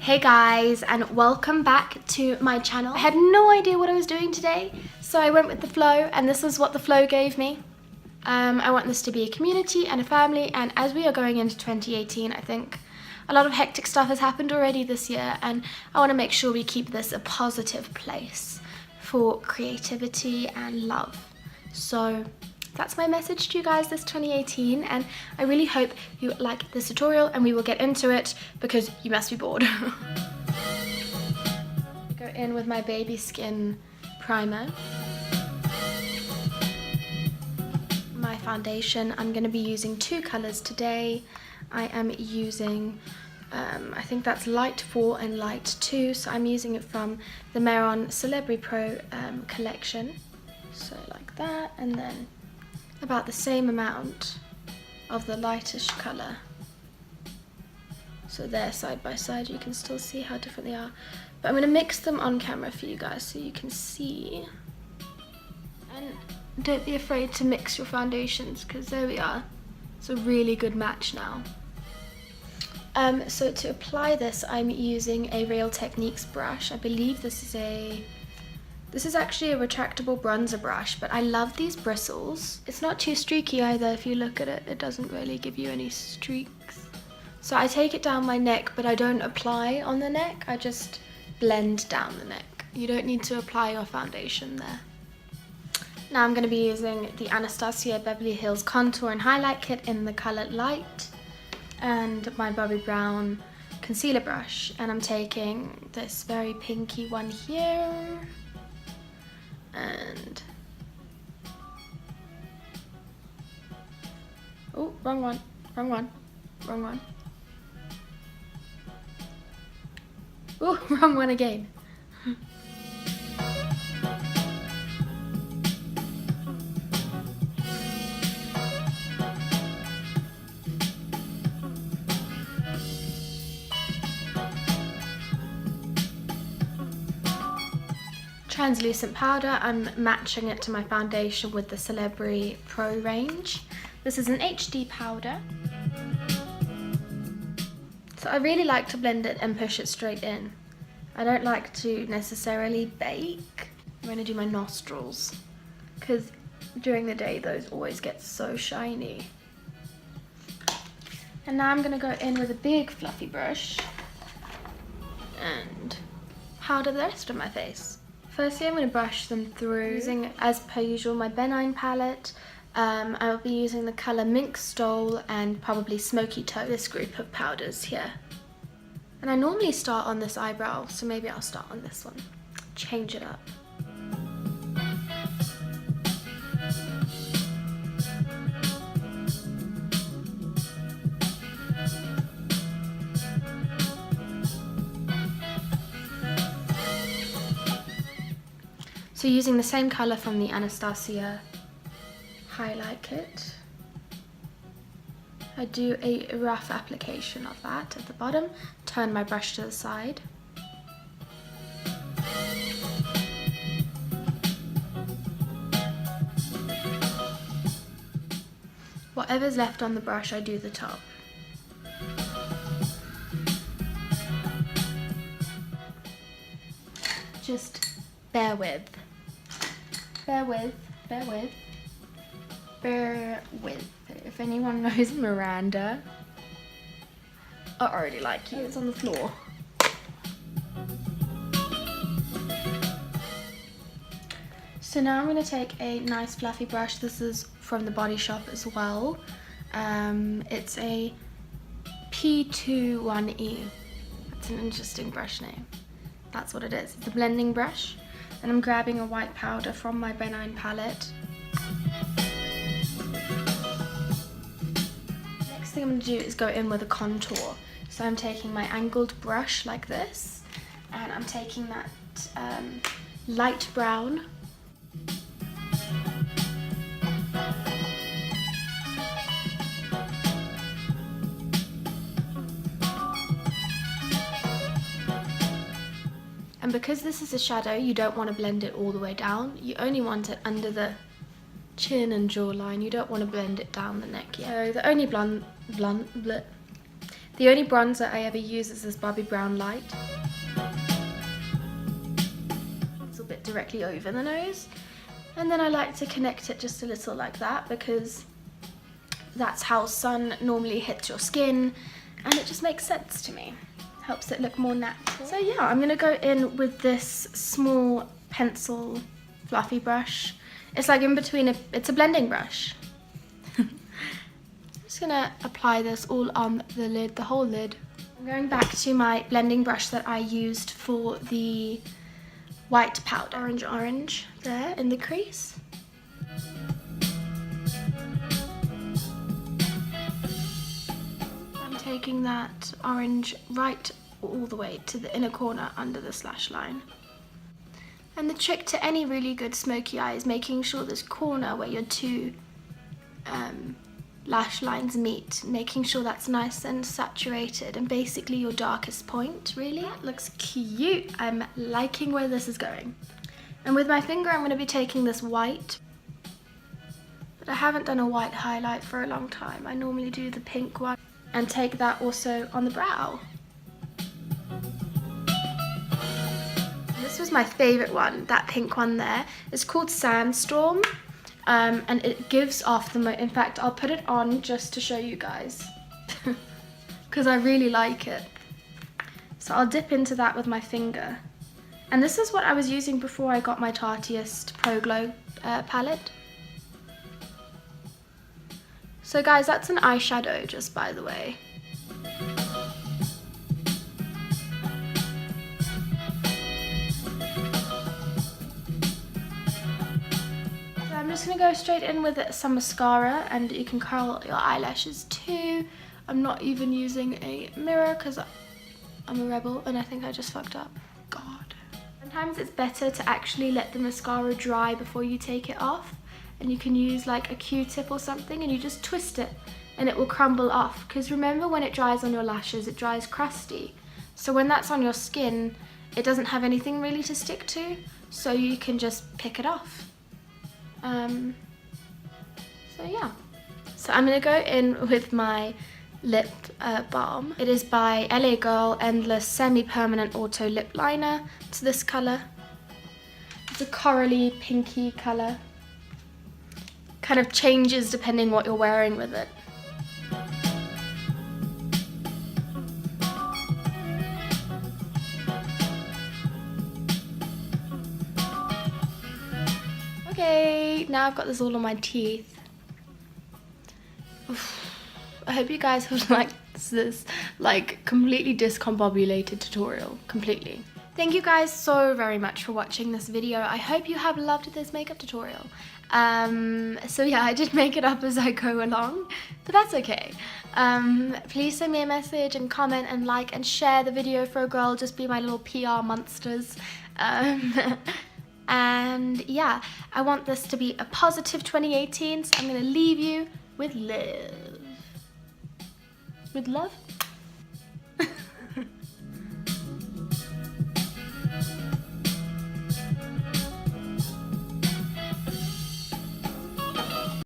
Hey guys, and welcome back to my channel. I had no idea what I was doing today, so I went with the flow, and this is what the flow gave me. I want this to be a community and a family, and as we are going into 2018, I think a lot of hectic stuff has happened already this year, and I want to make sure we keep this a positive place for creativity and love. So that's my message to you guys this 2018, and I really hope you like this tutorial and we will get into it because you must be bored. Go in with my baby skin primer. My foundation, I'm going to be using two colors today. I am using, I think that's Light 4 and Light 2, so I'm using it from the Meron Celebrity Pro collection. So like that, and then about the same amount of the lightish colour. So they're side by side, you can still see how different they are. But I'm going to mix them on camera for you guys so you can see. And don't be afraid to mix your foundations, because there we are. It's a really good match now. So to apply this, I'm using a Real Techniques brush. I believe this is actually a retractable bronzer brush, but I love these bristles. It's not too streaky either. If you look at it, it doesn't really give you any streaks. So I take it down my neck, but I don't apply on the neck. I just blend down the neck. You don't need to apply your foundation there. Now I'm going to be using the Anastasia Beverly Hills Contour and Highlight Kit in the color Light, and my Bobbi Brown concealer brush. And I'm taking this very pinky one here. And oh, wrong one. Oh, wrong one again. Translucent powder, I'm matching it to my foundation with the Celebrity Pro range. This is an HD powder. So I really like to blend it and push it straight in. I don't like to necessarily bake. I'm going to do my nostrils, because during the day those always get so shiny. And now I'm going to go in with a big fluffy brush and powder the rest of my face. Firstly, I'm going to brush them through using, as per usual, my benign palette. I will be using the colour Mink Stole and probably Smoky Toe, this group of powders here. And I normally start on this eyebrow, so maybe I'll start on this one. Change it up. So using the same colour from the Anastasia highlight kit, I do a rough application of that at the bottom, turn my brush to the side. Whatever's left on the brush, I do the top. Just bear with. If anyone knows Miranda, I already like you. It's on the floor. So now I'm going to take a nice fluffy brush. This is from the Body Shop as well. It's a P21E. That's an interesting brush name. That's what it is. It's a blending brush. And I'm grabbing a white powder from my benign palette. Next thing I'm going to do is go in with a contour. So I'm taking my angled brush like this, and I'm taking that light brown. And because this is a shadow, you don't want to blend it all the way down. You only want it under the chin and jawline. You don't want to blend it down the neck yet. So the only The only bronzer I ever use is this Bobbi Brown Light. It's a bit directly over the nose. And then I like to connect it just a little like that because that's how sun normally hits your skin, and it just makes sense to me. Helps it look more natural. So yeah, I'm gonna go in with this small pencil fluffy brush. It's like in between, it's a blending brush. I'm just gonna apply this all on the lid, the whole lid. I'm going back to my blending brush that I used for the white powder. Orange there in the crease. I'm taking that orange right all the way to the inner corner under the slash line. And the trick to any really good smoky eye is making sure this corner where your two lash lines meet, making sure that's nice and saturated and basically your darkest point, really. That looks cute. I'm liking where this is going. And with my finger, I'm going to be taking this white. But I haven't done a white highlight for a long time. I normally do the pink one and take that also on the brow. This was my favorite one, that pink one there. It's called Sandstorm. And it gives off the in fact, I'll put it on just to show you guys because I really like it. So I'll dip into that with my finger. And this is what I was using before I got my Tarteist Pro Glow palette. So guys, that's an eyeshadow, just by the way. I'm just going to go straight in with some mascara, and you can curl your eyelashes too. I'm not even using a mirror because I'm a rebel and I think I just fucked up. God. Sometimes it's better to actually let the mascara dry before you take it off, and you can use like a Q-tip or something and you just twist it and it will crumble off, because remember when it dries on your lashes it dries crusty. So when that's on your skin it doesn't have anything really to stick to, so you can just pick it off. So yeah, so I'm gonna go in with my lip balm. It is by LA Girl Endless Semi-Permanent Auto Lip Liner. It's this color. It's a corally pinky color. Kind of changes depending what you're wearing with it. Okay, now I've got this all on my teeth. Oof. I hope you guys have liked this like completely discombobulated tutorial, completely. Thank you guys so very much for watching this video. I hope you have loved this makeup tutorial. So yeah, I did make it up as I go along, but that's okay. Please send me a message and comment and like and share the video for a girl. Just be my little PR monsters. And yeah, I want this to be a positive 2018, so I'm gonna leave you with love. With love?